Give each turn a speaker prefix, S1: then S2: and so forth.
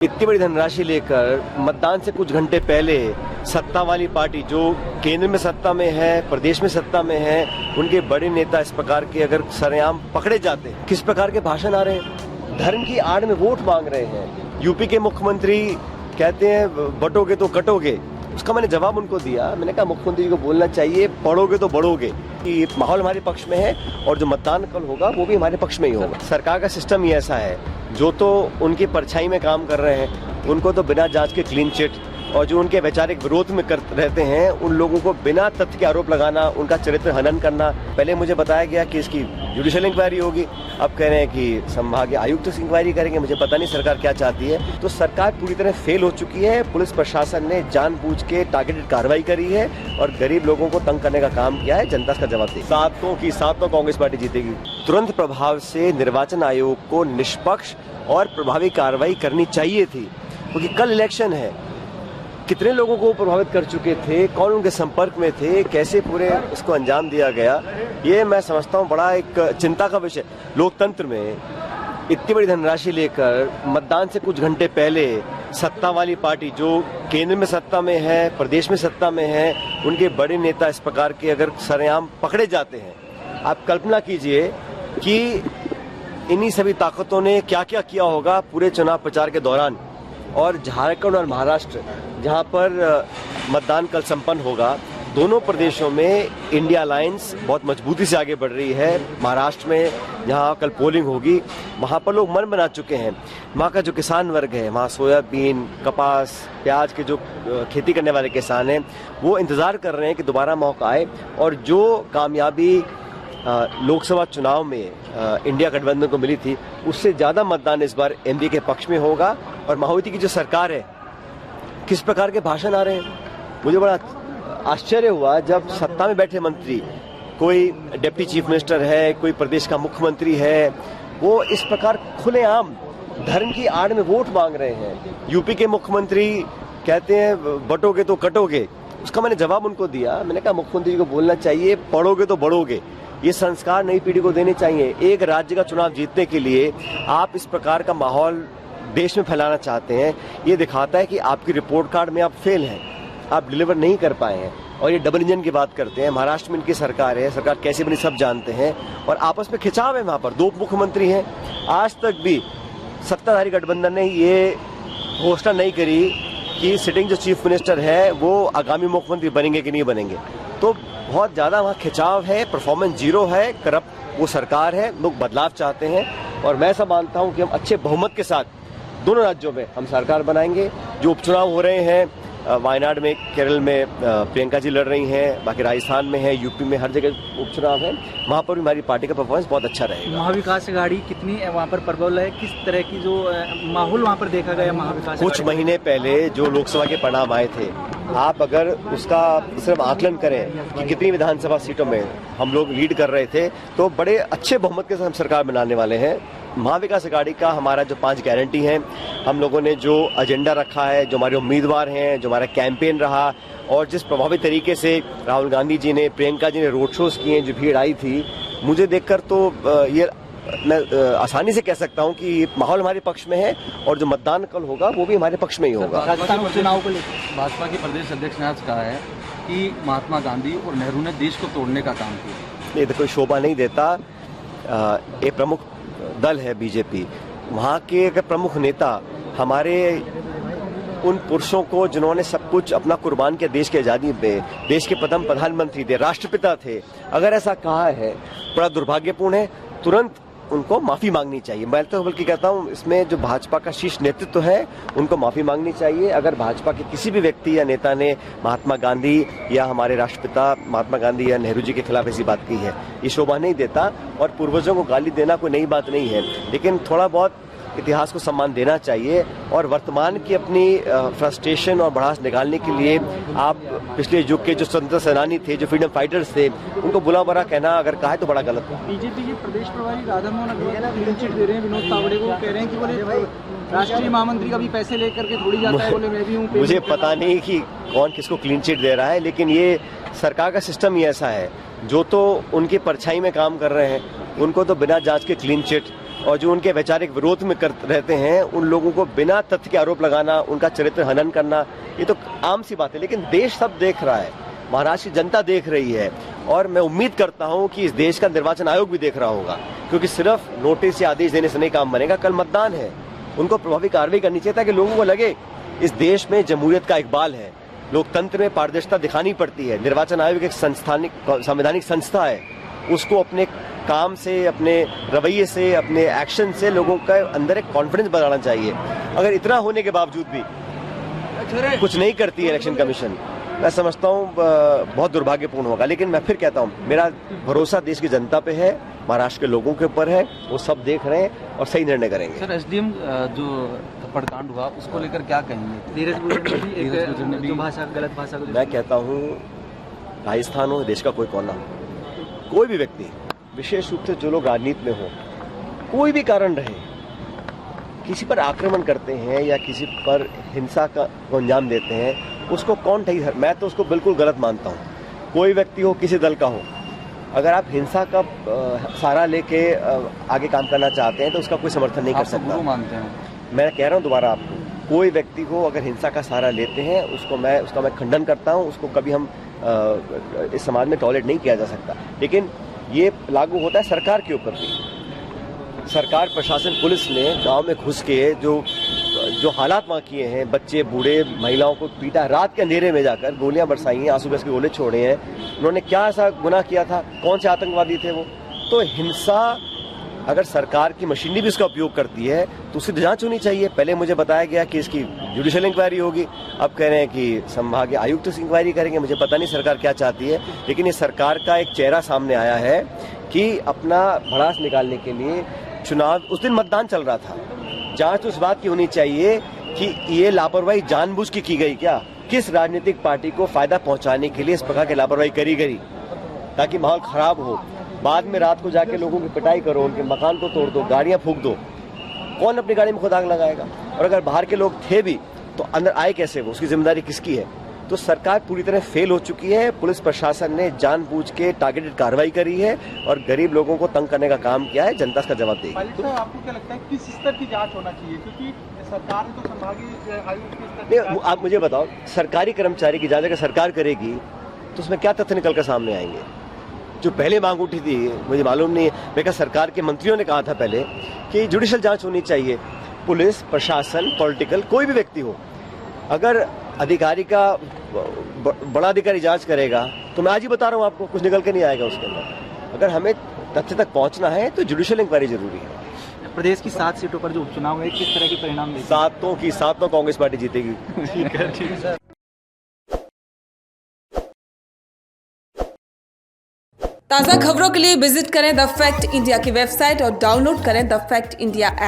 S1: इतनी बड़ी धनराशि लेकर मतदान से कुछ घंटे पहले सत्ता वाली पार्टी जो केंद्र में सत्ता में है, प्रदेश में सत्ता में है, उनके बड़े नेता इस प्रकार के अगर सरेआम पकड़े जाते हैं, किस प्रकार के भाषण आ रहे हैं, धर्म की आड़ में वोट मांग रहे हैं। यूपी के मुख्यमंत्री कहते हैं बटोगे तो कटोगे। उसका मैंने जवाब उनको दिया, मैंने कहा मुख्यमंत्री को बोलना चाहिए पढ़ोगे तो बढ़ोगे। कि माहौल हमारे पक्ष में है और जो मतदान कल होगा वो भी हमारे पक्ष में ही होगा। सरकार का सिस्टम ही ऐसा है, जो तो उनकी परछाई में काम कर रहे हैं उनको तो बिना जांच के क्लीन चिट, और जो उनके वैचारिक विरोध में रहते हैं उन लोगों को बिना तथ्य के आरोप लगाना, उनका चरित्र हनन करना। पहले मुझे बताया गया कि इसकी जुडिशियल इंक्वायरी होगी, अब कह रहे हैं कि संभागीय आयुक्त से इंक्वायरी करेंगे। मुझे पता नहीं सरकार क्या चाहती है। तो सरकार पूरी तरह फेल हो चुकी है। पुलिस प्रशासन ने जानबूझ के टारगेटेड कार्रवाई करी है और गरीब लोगों को तंग करने का काम किया है। जनता इसका जवाब देगी। सातों कांग्रेस पार्टी जीतेगी। तुरंत प्रभाव से निर्वाचन आयोग को निष्पक्ष और प्रभावी कार्रवाई करनी चाहिए थी, क्योंकि कल इलेक्शन है। कितने लोगों को प्रभावित कर चुके थे, कौन उनके संपर्क में थे, कैसे पूरे इसको अंजाम दिया गया, ये मैं समझता हूँ बड़ा एक चिंता का विषय। लोकतंत्र में इतनी बड़ी धनराशि लेकर मतदान से कुछ घंटे पहले सत्ता वाली पार्टी जो केंद्र में सत्ता में है, प्रदेश में सत्ता में है, उनके बड़े नेता इस प्रकार के अगर सरेआम पकड़े जाते हैं, आप कल्पना कीजिए कि इन्हीं सभी ताकतों ने क्या क्या किया होगा पूरे चुनाव प्रचार के दौरान। और झारखंड और महाराष्ट्र जहां पर मतदान कल संपन्न होगा, दोनों प्रदेशों में इंडिया अलायंस बहुत मजबूती से आगे बढ़ रही है। महाराष्ट्र में जहां कल पोलिंग होगी, वहां पर लोग मन बना चुके हैं। वहां का जो किसान वर्ग है, वहां सोयाबीन, कपास, प्याज के जो खेती करने वाले किसान हैं, वो इंतजार कर रहे हैं कि दोबारा मौका आए और जो कामयाबी लोकसभा चुनाव में इंडिया गठबंधन को मिली थी, उससे ज्यादा मतदान इस बार एनडीए के पक्ष में होगा। और मायावती की जो सरकार है, किस प्रकार के भाषण आ रहे हैं, मुझे बड़ा आश्चर्य हुआ जब सत्ता में बैठे मंत्री, कोई डिप्टी चीफ मिनिस्टर है, कोई प्रदेश का मुख्यमंत्री है, वो इस प्रकार खुलेआम धर्म की आड़ में वोट मांग रहे हैं। यूपी के मुख्यमंत्री कहते हैं बटोगे तो कटोगे। उसका मैंने जवाब उनको दिया, मैंने कहा मुख्यमंत्री को बोलना चाहिए पढ़ोगे तो बढ़ोगे। ये संस्कार नई पीढ़ी को देने चाहिए। एक राज्य का चुनाव जीतने के लिए आप इस प्रकार का माहौल देश में फैलाना चाहते हैं, ये दिखाता है कि आपकी रिपोर्ट कार्ड में आप फेल हैं, आप डिलीवर नहीं कर पाए हैं। और ये डबल इंजन की बात करते हैं। महाराष्ट्र में इनकी सरकार है, सरकार कैसे बनी सब जानते हैं, और आपस में खिंचाव है। वहां पर दो मुख्यमंत्री हैं। आज तक भी सत्ताधारी गठबंधन ने ये घोषणा नहीं करी कि सिटिंग जो चीफ मिनिस्टर है वो आगामी मुख्यमंत्री बनेंगे कि नहीं बनेंगे। तो बहुत ज्यादा वहाँ खिंचाव है, परफॉर्मेंस जीरो है, करप्ट वो सरकार है, लोग बदलाव चाहते हैं। और मैं ऐसा मानता हूँ कि हम अच्छे बहुमत के साथ दोनों राज्यों में हम सरकार बनाएंगे। जो उपचुनाव हो रहे हैं, वायनाड में, केरल में प्रियंका जी लड़ रही हैं, बाकी राजस्थान में है, यूपी में, हर जगह उपचुनाव है, वहाँ पर भी हमारी पार्टी का परफॉर्मेंस बहुत अच्छा रहेगा।
S2: महाविकास आघाड़ी कितनी वहाँ पर प्रबल है, किस तरह की जो माहौल वहाँ पर देखा गया महाविकास?
S1: कुछ महीने पहले जो लोकसभा के परिणाम आए थे, आप अगर उसका सिर्फ आकलन करें कि कितनी विधानसभा सीटों में हम लोग लीड कर रहे थे, तो बड़े अच्छे बहुमत के साथ हम सरकार बनाने वाले हैं। महाविकास आघाड़ी का हमारा जो 5 गारंटी हैं, हम लोगों ने जो एजेंडा रखा है, जो हमारे उम्मीदवार हैं, जो हमारा कैंपेन रहा, और जिस प्रभावी तरीके से राहुल गांधी जी ने, प्रियंका जी ने रोड शोज किए, जो भीड़ आई थी, मुझे देखकर तो ये मैं आसानी से कह सकता हूं कि माहौल हमारे पक्ष में है और जो मतदान कल होगा वो भी हमारे पक्ष में ही होगा।
S2: चुनाव को लेकर
S3: भाजपा के प्रदेश अध्यक्ष ने आज कहा है कि महात्मा गांधी और नेहरू ने देश को तोड़ने का काम किया।
S1: ये तो कोई शोभा नहीं देता। एक प्रमुख दल है बीजेपी, वहाँ के अगर प्रमुख नेता हमारे उन पुरुषों को जिन्होंने सब कुछ अपना कुर्बान किया देश की आज़ादी में, देश के प्रथम प्रधानमंत्री थे, राष्ट्रपिता थे, अगर ऐसा कहा है, बड़ा दुर्भाग्यपूर्ण है। तुरंत उनको माफी मांगनी चाहिए। मैं तो बल्कि कहता हूं इसमें जो भाजपा का शीर्ष नेतृत्व है उनको माफी मांगनी चाहिए। अगर भाजपा के किसी भी व्यक्ति या नेता ने महात्मा गांधी या हमारे राष्ट्रपिता महात्मा गांधी या नेहरू जी के खिलाफ ऐसी बात की है, ये शोभा नहीं देता। और पूर्वजों को गाली देना कोई नई बात नहीं है, लेकिन थोड़ा बहुत इतिहास को सम्मान देना चाहिए। और वर्तमान की अपनी फ्रस्ट्रेशन और भड़ास निकालने के लिए आप पिछले युग के जो स्वतंत्रता सेनानी थे, जो फ्रीडम फाइटर्स थे, उनको बुरा भला कहना अगर कहा है तो बड़ा गलत है।
S2: बीजेपी के प्रदेश प्रभारी राधा मोहन अग्रवाल क्लीन चिट दे रहे हैं विनोद तावड़े को, कह रहे हैं कि बोले राष्ट्रीय महामंत्री का भी पैसे लेकर के थोड़ी जाता है, बोले मैं भी हूँ।
S1: मुझे पता नहीं कि कौन किसको क्लीन चिट दे रहा है, लेकिन ये सरकार का सिस्टम ही ऐसा है, जो तो उनकी परछाई में काम कर रहे हैं उनको तो बिना जांच के क्लीन चिट, और जो उनके वैचारिक विरोध में रहते हैं उन लोगों को बिना तथ्य के आरोप लगाना, उनका चरित्र हनन करना, ये तो आम सी बात है। लेकिन देश सब देख रहा है, महाराष्ट्र की जनता देख रही है, और मैं उम्मीद करता हूं कि इस देश का निर्वाचन आयोग भी देख रहा होगा, क्योंकि सिर्फ नोटिस या आदेश देने से नहीं काम बनेगा। कल मतदान है, उनको प्रभावी कार्रवाई करनी चाहिए ताकि लोगों को लगे इस देश में जमहूरियत का इकबाल है, लोकतंत्र में पारदर्शिता दिखानी पड़ती है। निर्वाचन आयोग एक संवैधानिक संस्था है, उसको अपने काम से, अपने रवैये से, अपने एक्शन से लोगों का अंदर एक कॉन्फिडेंस बनाना चाहिए। अगर इतना होने के बावजूद भी कुछ नहीं करती है इलेक्शन कमीशन, मैं समझता हूँ बहुत दुर्भाग्यपूर्ण होगा। लेकिन मैं फिर कहता हूँ, मेरा भरोसा देश की जनता पे है, महाराष्ट्र के लोगों के ऊपर है, वो सब देख रहे हैं और सही निर्णय करेंगे।
S3: सर, एसडीएम जो थप्पड़ कांड हुआ उसको लेकर क्या कहेंगे?
S2: धीरज गुर्जर ने भी एक भाषा, गलत भाषा को,
S1: मैं कहता हूँ राजस्थान हो, देश का कोई कोना हो, कोई भी व्यक्ति, विशेष रूप से जो लोग राजनीति में हो, कोई भी कारण रहे, किसी पर आक्रमण करते हैं या किसी पर हिंसा का अंजाम देते हैं, उसको कौन ठगी? मैं तो उसको बिल्कुल गलत मानता हूँ। कोई व्यक्ति हो, किसी दल का हो, अगर आप हिंसा का सहारा लेके आगे काम करना चाहते हैं तो उसका कोई समर्थन नहीं कर सकता।
S3: गुरु मानते हैं?
S1: मैं कह रहा हूँ दोबारा आपको, कोई व्यक्ति हो अगर हिंसा का सहारा लेते हैं, उसका मैं खंडन करता हूँ। उसको कभी हम इस समाज में टॉलरेट नहीं किया जा सकता। लेकिन ये लागू होता है सरकार के ऊपर भी। सरकार, प्रशासन, पुलिस ने गांव में घुस के जो हालात वहाँ किए हैं, बच्चे, बूढ़े, महिलाओं को पीटा, रात के अंधेरे में जाकर गोलियां बरसाई हैं, आंसू गैस के गोले छोड़े हैं। उन्होंने क्या ऐसा गुनाह किया था? कौन से आतंकवादी थे वो? तो हिंसा, अगर सरकार की मशीनरी भी इसका उपयोग करती है तो उसकी जांच होनी चाहिए। पहले मुझे बताया गया कि इसकी जुडिशियल इंक्वायरी होगी, अब कह रहे हैं कि संभागीय आयुक्त से इंक्वायरी करेंगे। मुझे पता नहीं सरकार क्या चाहती है, लेकिन ये सरकार का एक चेहरा सामने आया है कि अपना भड़ास निकालने के लिए चुनाव, उस दिन मतदान चल रहा था, जांच तो इस बात की होनी चाहिए कि ये लापरवाही जानबूझ की गई क्या? किस राजनीतिक पार्टी को फायदा पहुंचाने के लिए इस प्रकार की लापरवाही करी गई ताकि माहौल खराब हो? बाद में रात को जाके लोगों की पिटाई करो, उनके मकान को तोड़ दो, गाड़ियां फूंक दो। कौन अपनी गाड़ी में खुद आग लगाएगा? और अगर बाहर के लोग थे भी तो अंदर आए कैसे वो? उसकी जिम्मेदारी किसकी है? तो सरकार पूरी तरह फेल हो चुकी है। पुलिस प्रशासन ने जानबूझ के टारगेटेड कार्रवाई करी है और गरीब लोगों को तंग करने का काम किया है। जनता इसका जवाब देगी।
S2: पायलट साहब, आपको क्या लगता है किस स्तर की जांच होना चाहिए? क्योंकि सरकार ने तो संभागीय आयुक्त के स्तर की
S1: नहीं, आप मुझे बताओ, सरकारी कर्मचारी की जांच अगर सरकार करेगी तो उसमें क्या तथ्य निकल कर सामने आएंगे? जो पहले मांग उठी थी, मुझे मालूम नहीं है, मैं कहा सरकार के मंत्रियों ने कहा था पहले कि जुडिशियल जांच होनी चाहिए। पुलिस प्रशासन, पॉलिटिकल, कोई भी व्यक्ति हो, अगर अधिकारी का बड़ा अधिकारी जांच करेगा तो मैं आज ही बता रहा हूं आपको, कुछ निकल के नहीं आएगा उसके अंदर। अगर हमें तथ्य तक पहुंचना है तो जुडिशियल इंक्वायरी जरूरी है।
S2: प्रदेश की 7 सीटों पर जो उपचुनाव हुए, किस तरह के परिणाम देखें?
S1: 7 की 7 कांग्रेस पार्टी जीतेगी।
S2: ठीक है।
S4: ताज़ा खबरों के लिए विजिट करें द फैक्ट इंडिया की वेबसाइट और डाउनलोड करें द फैक्ट इंडिया ऐप।